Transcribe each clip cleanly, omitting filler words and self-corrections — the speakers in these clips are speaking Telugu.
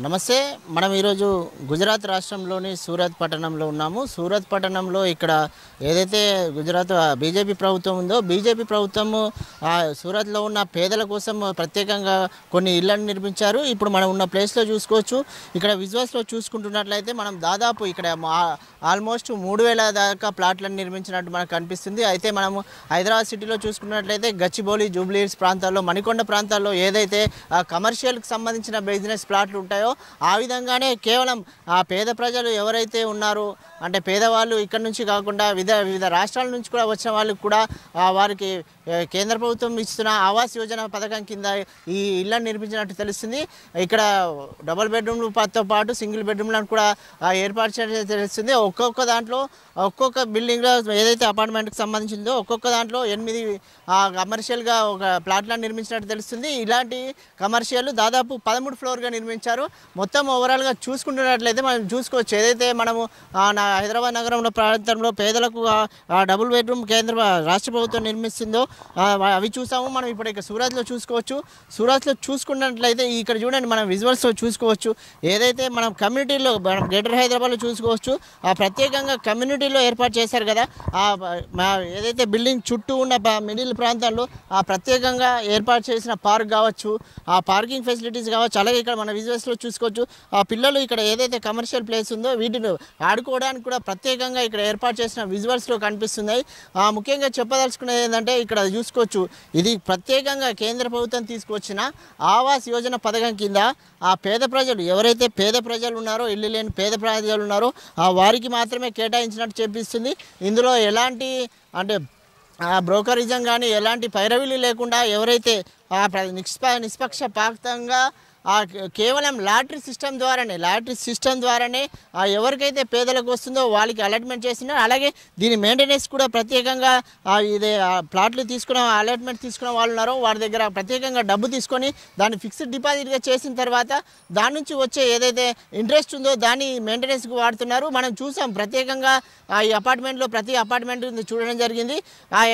నమస్తే. మనం ఈరోజు గుజరాత్ రాష్ట్రంలోని సూరత్ పట్టణంలో ఉన్నాము. సూరత్ పట్టణంలో ఇక్కడ ఏదైతే గుజరాత్ బీజేపీ ప్రభుత్వం ఉందో, బీజేపీ ప్రభుత్వము సూరత్లో ఉన్న పేదల కోసం ప్రత్యేకంగా కొన్ని ఇళ్లను నిర్మించారు. ఇప్పుడు మనం ఉన్న ప్లేస్లో చూసుకోవచ్చు. ఇక్కడ విజువల్స్లో చూసుకుంటున్నట్లయితే మనం దాదాపు ఇక్కడ ఆల్మోస్ట్ 3000 దాకా ప్లాట్లను నిర్మించినట్టు మనకు కనిపిస్తుంది. అయితే మనము హైదరాబాద్ సిటీలో చూసుకున్నట్లయితే గచ్చిబౌలి, జూబ్లీ హిల్స్ ప్రాంతాల్లో, మణికొండ ప్రాంతాల్లో ఏదైతే కమర్షియల్కి సంబంధించిన బిజినెస్ ప్లాట్లు ఉంటాయో ఆ విధంగానే కేవలం ఆ పేద ప్రజలు ఎవరైతే ఉన్నారో, అంటే పేదవాళ్ళు ఇక్కడ నుంచి కాకుండా వివిధ రాష్ట్రాల నుంచి కూడా వచ్చిన వాళ్ళకి కూడా వారికి కేంద్ర ప్రభుత్వం ఇస్తున్న ఆవాస్ యోజన పథకం కింద ఈ ఇళ్లను నిర్మించినట్టు తెలుస్తుంది. ఇక్కడ డబుల్ బెడ్రూమ్లతో పాటు సింగిల్ బెడ్రూమ్లను కూడా ఏర్పాటు చేయడం తెలుస్తుంది. ఒక్కొక్క దాంట్లో ఒక్కొక్క బిల్డింగ్లో ఏదైతే అపార్ట్మెంట్కి సంబంధించిందో ఒక్కొక్క దాంట్లో 8 కమర్షియల్గా ఒక ప్లాట్లను నిర్మించినట్టు తెలుస్తుంది. ఇలాంటి కమర్షియల్ దాదాపు 13 ఫ్లోర్గా నిర్మించారు. మొత్తం ఓవరాల్గా చూసుకుంటున్నట్లయితే మనం చూసుకోవచ్చు, ఏదైతే మనము హైదరాబాద్ నగరంలో ప్రాంతంలో పేదలకు డబుల్ బెడ్రూమ్ రాష్ట్ర ప్రభుత్వం నిర్మిస్తుందో అవి చూసాము. మనం ఇప్పుడు ఇక్కడ సూరత్లో చూసుకోవచ్చు. సూరత్లో చూసుకున్నట్లయితే ఇక్కడ చూడండి, మనం విజువల్స్లో చూసుకోవచ్చు. ఏదైతే మనం కమ్యూనిటీలో గ్రేటర్ హైదరాబాద్లో చూసుకోవచ్చు, ప్రత్యేకంగా కమ్యూనిటీలో ఏర్పాటు చేశారు కదా, ఏదైతే బిల్డింగ్ చుట్టూ ఉన్న మిడిల్ ప్రాంతాల్లో ప్రత్యేకంగా ఏర్పాటు చేసిన పార్క్ కావచ్చు, ఆ పార్కింగ్ ఫెసిలిటీస్ కావచ్చు. అలాగే ఇక్కడ మన విజువల్స్లో చూసుకోవచ్చు, ఆ పిల్లలు ఇక్కడ ఏదైతే కమర్షియల్ ప్లేస్ ఉందో వీటిని ఆడుకోవడానికి కూడా ప్రత్యేకంగా ఇక్కడ ఏర్పాటు చేసిన విజువల్స్లో కనిపిస్తున్నాయి. ముఖ్యంగా చెప్పదలుచుకునేది ఏంటంటే ఇక్కడ చూసుకోవచ్చు, ఇది ప్రత్యేకంగా కేంద్ర ప్రభుత్వం తీసుకొచ్చిన ఆవాస్ యోజన పథకం కింద ఆ పేద ప్రజలు ఎవరైతే పేద ప్రజలు ఉన్నారో, ఇల్లు లేని పేద ప్రజలు ఉన్నారో వారికి మాత్రమే కేటాయించినట్టు చూపిస్తుంది. ఇందులో ఎలాంటి అంటే బ్రోకరిజం కానీ ఎలాంటి పైరవీలు లేకుండా ఎవరైతే నిష్పక్షపాతంగా కేవలం లాటరీ సిస్టమ్ ద్వారానే ఎవరికైతే పేదలకు వస్తుందో వాళ్ళకి అలాట్మెంట్ చేస్తున్నారు. అలాగే దీని మెయింటెనెన్స్ కూడా ప్రత్యేకంగా ఇదే ప్లాట్లు అలాట్మెంట్ తీసుకున్న వాళ్ళు ఉన్నారో వారి దగ్గర ప్రత్యేకంగా డబ్బు తీసుకొని దాన్ని ఫిక్స్డ్ డిపాజిట్గా చేసిన తర్వాత దాని నుంచి వచ్చే ఏదైతే ఇంట్రెస్ట్ ఉందో దాన్ని మెయింటెనెన్స్కి వాడుతున్నారు. మనం చూసాం ప్రత్యేకంగా ఈ అపార్ట్మెంట్లో ప్రతి అపార్ట్మెంట్ చూడడం జరిగింది.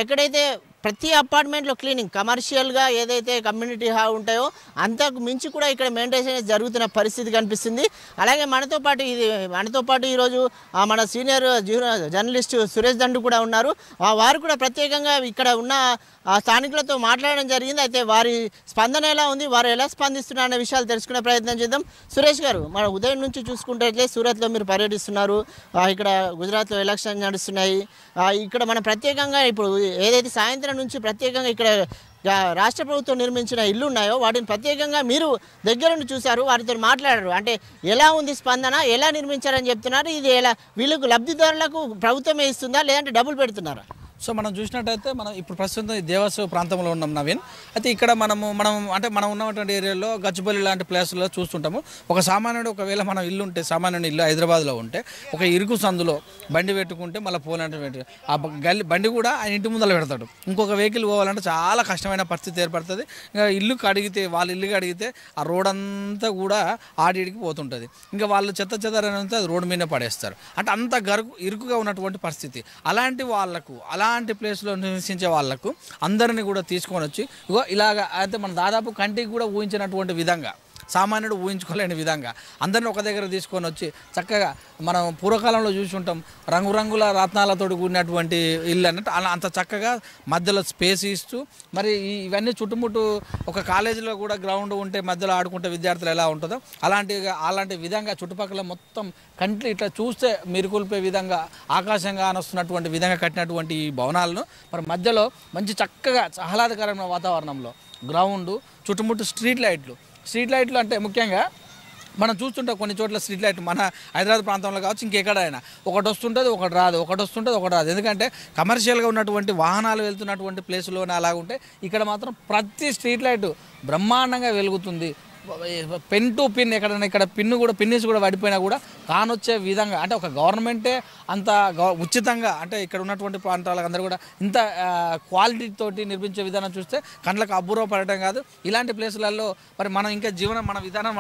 ఎక్కడైతే ప్రతి అపార్ట్మెంట్లో క్లీనింగ్ కమర్షియల్గా ఏదైతే కమ్యూనిటీ హాల్ ఉంటాయో అంతకు మించి కూడా ఇక్కడ మెయింటెనెన్స్ జరుగుతున్న పరిస్థితి కనిపిస్తుంది. అలాగే మనతో పాటు ఈరోజు మన సీనియర్ జర్నలిస్ట్ సురేష్ దండు కూడా ఉన్నారు. వారు కూడా ప్రత్యేకంగా ఇక్కడ ఉన్న స్థానికులతో మాట్లాడడం జరిగింది. అయితే వారి స్పందన ఎలా ఉంది, వారు ఎలా స్పందిస్తున్నారు అనే విషయాలు తెలుసుకునే ప్రయత్నం చేద్దాం. సురేష్ గారు, మన ఉదయం నుంచి చూసుకుంటే సూరత్లో మీరు పర్యటిస్తున్నారు, ఇక్కడ గుజరాత్లో ఎలక్షన్ నడుస్తున్నాయి. ఇక్కడ మనం ప్రత్యేకంగా ఇప్పుడు ఏదైతే సాయంత్రం నుంచి ప్రత్యేకంగా ఇక్కడ రాష్ట్ర ప్రభుత్వం నిర్మించిన ఇల్లు ఉన్నాయో వాటిని ప్రత్యేకంగా మీరు దగ్గర నుండి చూశారు, వారితో మాట్లాడారు. అంటే ఎలా ఉంది స్పందన, ఎలా నిర్మించారని చెప్తున్నారు? ఇది ఎలా వీళ్ళకు లబ్ధిదారులకు ప్రభుత్వమే ఇస్తుందా లేదంటే డబ్బులు పెడుతున్నారా? సో మనం చూసినట్టయితే మనం ఇప్పుడు ప్రస్తుతం దేవాసు ప్రాంతంలో ఉన్నాం నవీన్. అయితే ఇక్కడ మనం ఉన్నటువంటి ఏరియాలో గచ్చిబౌలి లాంటి ప్లేస్లో చూస్తుంటాము. ఒక సామాన్యుడు ఒకవేళ మనం ఇల్లు ఉంటే, సామాన్యుడు ఇల్లు హైదరాబాద్లో ఉంటే ఒక ఇరుకు సందులో బండి పెట్టుకుంటే మళ్ళీ పోలంటే ఆ బండి కూడా ఆయన ఇంటి ముందర పెడతాడు. ఇంకొక వెహికల్ పోవాలంటే చాలా కష్టమైన పరిస్థితి ఏర్పడుతుంది. ఇంకా ఇల్లుకి అడిగితే ఆ రోడ్ అంతా కూడా ఆడికి పోతుంటుంది. ఇంకా వాళ్ళు చెత్త అది రోడ్డు మీదనే పడేస్తారు. అంటే అంత ఇరుకుగా ఉన్నటువంటి పరిస్థితి. అలాంటి ప్లేస్లో నివసించే వాళ్ళకు అందరినీ కూడా తీసుకొని వచ్చి ఇలాగ అయితే మన దాదాపు కంటికి కూడా ఊహించినటువంటి విధంగా, సామాన్యుడు ఊహించుకోలేని విధంగా అందరిని ఒక దగ్గర తీసుకొని వచ్చి చక్కగా మనం పూర్వకాలంలో చూసి ఉంటాం, రంగురంగుల రత్నాలతో కూడినటువంటి ఇల్లు అన్నట్టు అలా అంత చక్కగా మధ్యలో స్పేస్ ఇస్తూ, మరి ఇవన్నీ చుట్టుముట్టు ఒక కాలేజీలో కూడా గ్రౌండ్ ఉంటే మధ్యలో ఆడుకుంటే విద్యార్థులు ఎలా ఉంటుందో అలాంటి విధంగా చుట్టుపక్కల మొత్తం కంటి ఇట్లా చూస్తే మెరుకుల్పే విధంగా ఆకాశంగా అనొస్తున్నటువంటి విధంగా కట్టినటువంటి ఈ భవనాలను మరి మధ్యలో మంచి చక్కగా ఆహ్లాదకరమైన వాతావరణంలో గ్రౌండ్, చుట్టుముట్టు స్ట్రీట్ లైట్లు అంటే ముఖ్యంగా మనం చూస్తుంటాం కొన్ని చోట్ల స్ట్రీట్ లైట్ మన హైదరాబాద్ ప్రాంతంలో కావచ్చు, ఇంకెక్కడైనా ఒకటి వస్తుంటుంది ఒకటి రాదు. ఎందుకంటే కమర్షియల్గా ఉన్నటువంటి వాహనాలు వెళ్తున్నటువంటి ప్లేసులోనే అలాగుంటే ఇక్కడ మాత్రం ప్రతి స్ట్రీట్ లైట్ బ్రహ్మాండంగా వెలుగుతుంది. పెన్ టు పిన్ ఇక్కడ పిన్నిస్ కూడా పడిపోయినా కూడా కానొచ్చే విధంగా, అంటే ఒక గవర్నమెంటే అంత ఉచితంగా, అంటే ఇక్కడ ఉన్నటువంటి ప్రాంతాలకు అందరూ కూడా ఇంత క్వాలిటీ తోటి నిర్మించే విధానం చూస్తే కళ్ళకు అబ్బురపడటం కాదు. ఇలాంటి ప్లేసులలో మరి మనం ఇంకా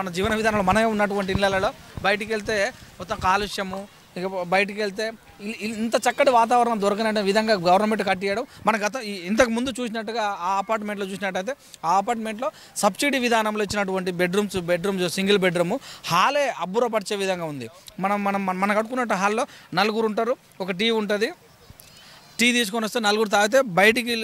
మన జీవన విధానంలో మనమే ఉన్నటువంటి ఇళ్ళలలో బయటికి వెళ్తే మొత్తం కాలుష్యము, ఇక బయటికి వెళ్తే ఇంత చక్కటి వాతావరణం దొరకననే విధంగా గవర్నమెంట్ కట్టియడం మన ఇంతకు ముందు చూసినట్టుగా ఆ అపార్ట్మెంట్లో చూసినట్టయితే ఆ అపార్ట్మెంట్లో సబ్సిడీ విధానంలో ఇచ్చినటువంటి బెడ్రూమ్స్ సింగిల్ బెడ్రూమ్ హాలే అబ్బురపరిచే విధంగా ఉంది. మనం కట్టుకున్నట్టు హాల్లో నలుగురు ఉంటారు, ఒక టీవీ ఉంటుంది. టీ తీసుకొని వస్తే నలుగురు తాగితే బయటికి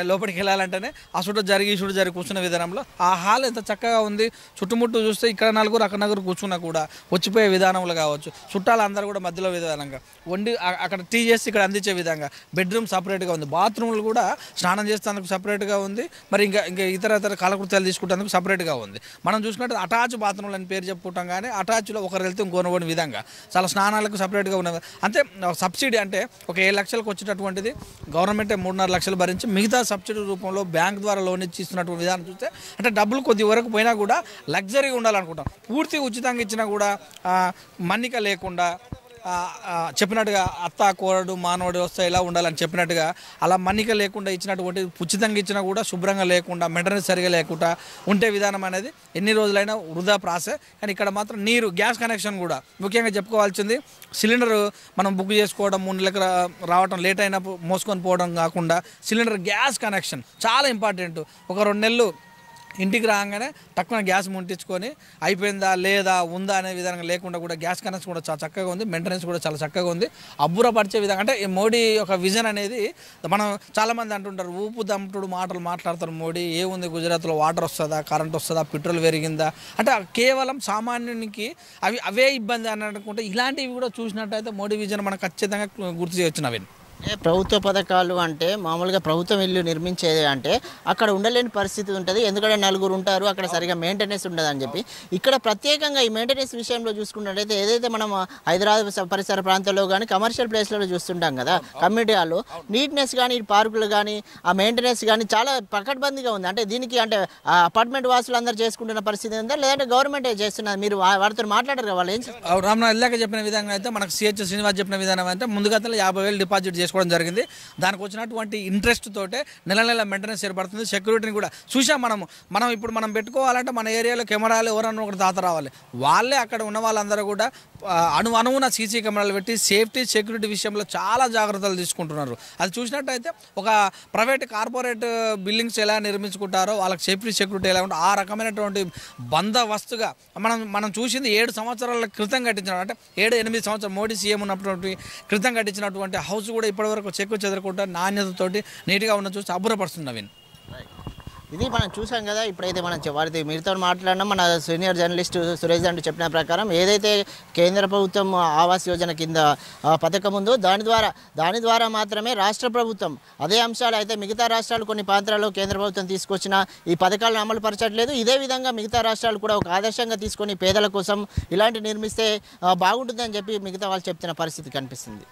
లోపలికి వెళ్ళాలంటేనే ఆ చుట్టూ జరిగి కూర్చున్న విధానంలో ఆ హాల్ ఎంత చక్కగా ఉంది. చుట్టుముట్టు చూస్తే ఇక్కడ నలుగురు అక్కడ నలుగురు కూర్చున్నా కూడా వచ్చిపోయే విధానంలో కావచ్చు, చుట్టాలు అందరూ కూడా మధ్యలో విధానంగా వండి అక్కడ టీ చేసి ఇక్కడ అందించే విధంగా బెడ్రూమ్ సపరేట్గా ఉంది. బాత్రూమ్లు కూడా స్నానం చేసేందుకు సపరేట్గా ఉంది, మరి ఇంకా ఇతర కాలకృత్యాలు తీసుకుంటేందుకు సపరేట్గా ఉంది. మనం చూసుకుంటే అటాచ్ బాత్రూమ్లు అని పేరు చెప్పుకుంటాం, కానీ అటాచ్లో ఒకరు వెళ్తే ఇంకోని విధంగా చాలా స్నానాలకు సపరేట్గా ఉన్నది. అంతే సబ్సిడీ అంటే ఒక 7 లక్షలకు వచ్చేటటువంటిది గవర్నమెంటే 3.5 లక్షలు భరించి మిగతా సబ్సిడీ రూపంలో బ్యాంక్ ద్వారా లోన్ ఇచ్చి ఇస్తున్నటువంటి విధానం చూస్తే అంటే డబ్బులు కొద్ది వరకు పోయినా కూడా లగ్జరీగా ఉండాలనుకుంటాం. పూర్తి ఉచితంగా ఇచ్చినా కూడా మన్నిక లేకుండా చెప్పినట్టుగా అత్త కోరడు మానవుడు వస్తే ఎలా ఉండాలని చెప్పినట్టుగా అలా మన్నిక లేకుండా ఇచ్చినటువంటి ఉచితంగా ఇచ్చినా కూడా శుభ్రంగా లేకుండా మెయింటెనెన్స్ సరిగా లేకుండా ఉంటే విధానం అనేది ఎన్ని రోజులైనా వృధా ప్రాసెస్. కానీ ఇక్కడ మాత్రం నీరు గ్యాస్ కనెక్షన్ కూడా ముఖ్యంగా చెప్పుకోవాల్సింది. సిలిండర్ మనం బుక్ చేసుకోవడం 3 నెలలకు రావడం లేట్ అయినప్పుడు మోసుకొని పోవడం కాకుండా సిలిండర్ గ్యాస్ కనెక్షన్ చాలా ఇంపార్టెంట్. ఒక 2 నెలలు ఇంటికి రాగానే తక్కువ గ్యాస్ ముట్టించుకొని అయిపోయిందా లేదా ఉందా అనే విధంగా లేకుండా కూడా గ్యాస్ కనెక్షన్ కూడా చాలా చక్కగా ఉంది, మెయింటెనెన్స్ కూడా చాలా చక్కగా ఉంది. అబ్బురపరిచే విధంగా అంటే మోడీ ఒక విజన్ అనేది మనం చాలామంది అంటుంటారు, ఊపు దమ్ముడు మాటలు మాట్లాడతారు మోడీ. ఏముంది గుజరాత్లో వాటర్ వస్తుందా, కరెంట్ వస్తుందా, పెట్రోల్ పెరిగిందా అంటే కేవలం సామాన్యునికి అవే ఇబ్బంది అని అనుకుంటే ఇలాంటివి కూడా చూసినట్టయితే మోడీ విజన్ మనం ఖచ్చితంగా గుర్తు చేయొచ్చు నవీన్. ప్రభుత్వ పథకాలు అంటే మామూలుగా ప్రభుత్వం ఇల్లు నిర్మించేది అంటే అక్కడ ఉండలేని పరిస్థితి ఉంటుంది, ఎందుకంటే నలుగురు ఉంటారు, అక్కడ సరిగా మెయింటెనెన్స్ ఉండదు అని చెప్పి. ఇక్కడ ప్రత్యేకంగా ఈ మెయింటెనెన్స్ విషయంలో చూసుకున్నట్టయితే ఏదైతే మనం హైదరాబాద్ పరిసర ప్రాంతాల్లో కానీ కమర్షియల్ ప్లేస్లలో చూస్తుంటాం కదా, కమ్యూనిటీ హాల్లో నీట్నెస్ కానీ పార్కులు కానీ ఆ మెయింటెనెన్స్ కానీ చాలా పకడ్బందీగా ఉంది. అంటే దీనికి అంటే అపార్ట్మెంట్ వాసులు అందరూ చేసుకుంటున్న పరిస్థితి ఉందా, లేదంటే గవర్నమెంట్ చేస్తున్నది? మీరు వారితో మాట్లాడారు కదా, వాళ్ళు ఏం రామ్నా ఇల్లాక చెప్పిన విధంగా అయితే మనకు సిహెచ్ శ్రీనివాస్ చెప్పిన విధానం అయితే ముందుగా 50,000 డిపాజిట్ చేసుకోవడం జరిగింది. దానికి వచ్చినటువంటి ఇంట్రెస్ట్ తోటే నెల మెయింటెనెన్స్ ఏర్పడుతుంది. సెక్యూరిటీని కూడా చూసాం మనం ఇప్పుడు మనం పెట్టుకోవాలంటే మన ఏరియాలో కెమెరాలు ఎవరన్నా ఒకటి దాత రావాలి, వాళ్ళే అక్కడ ఉన్న వాళ్ళందరూ కూడా అణువున సీసీ కెమెరాలు పెట్టి సేఫ్టీ సెక్యూరిటీ విషయంలో చాలా జాగ్రత్తలు తీసుకుంటున్నారు. అది చూసినట్టయితే ఒక ప్రైవేట్ కార్పొరేట్ బిల్డింగ్స్ ఎలా నిర్మించుకుంటారో వాళ్ళకి సేఫ్టీ సెక్యూరిటీ ఎలా ఉంటుందో ఆ రకమైనటువంటి బందోబస్తుగా మనం చూసింది 7 సంవత్సరాల క్రితం కట్టించిన, అంటే 7-8 సంవత్సరాలు మోడీ సీఎం ఉన్నటువంటి క్రితం కట్టించినటువంటి హౌస్ కూడా ఇప్పటివరకు చెక్కు చెదరకుండా నాణ్యతతోటి నీట్గా ఉన్న చూసి అబ్బురపరుస్తుంది నవీన్. ఇది మనం చూసాం కదా. ఇప్పుడైతే మనం వారితో మీరుతో మాట్లాడినా మన సీనియర్ జర్నలిస్ట్ సురేష్ అంటూ చెప్పిన ప్రకారం ఏదైతే కేంద్ర ప్రభుత్వం ఆవాస్ యోజన కింద పథకం ఉందో దాని ద్వారా మాత్రమే రాష్ట్ర ప్రభుత్వం అదే అంశాలు అయితే మిగతా రాష్ట్రాలు కొన్ని ప్రాంతాల్లో కేంద్ర ప్రభుత్వం తీసుకొచ్చిన ఈ పథకాలను అమలు పరచట్లేదు. ఇదే విధంగా మిగతా రాష్ట్రాలు కూడా ఒక ఆదర్శంగా తీసుకొని పేదల కోసం ఇలాంటి నిర్మిస్తే బాగుంటుందని చెప్పి మిగతా వాళ్ళు చెప్తున్న పరిస్థితి కనిపిస్తుంది.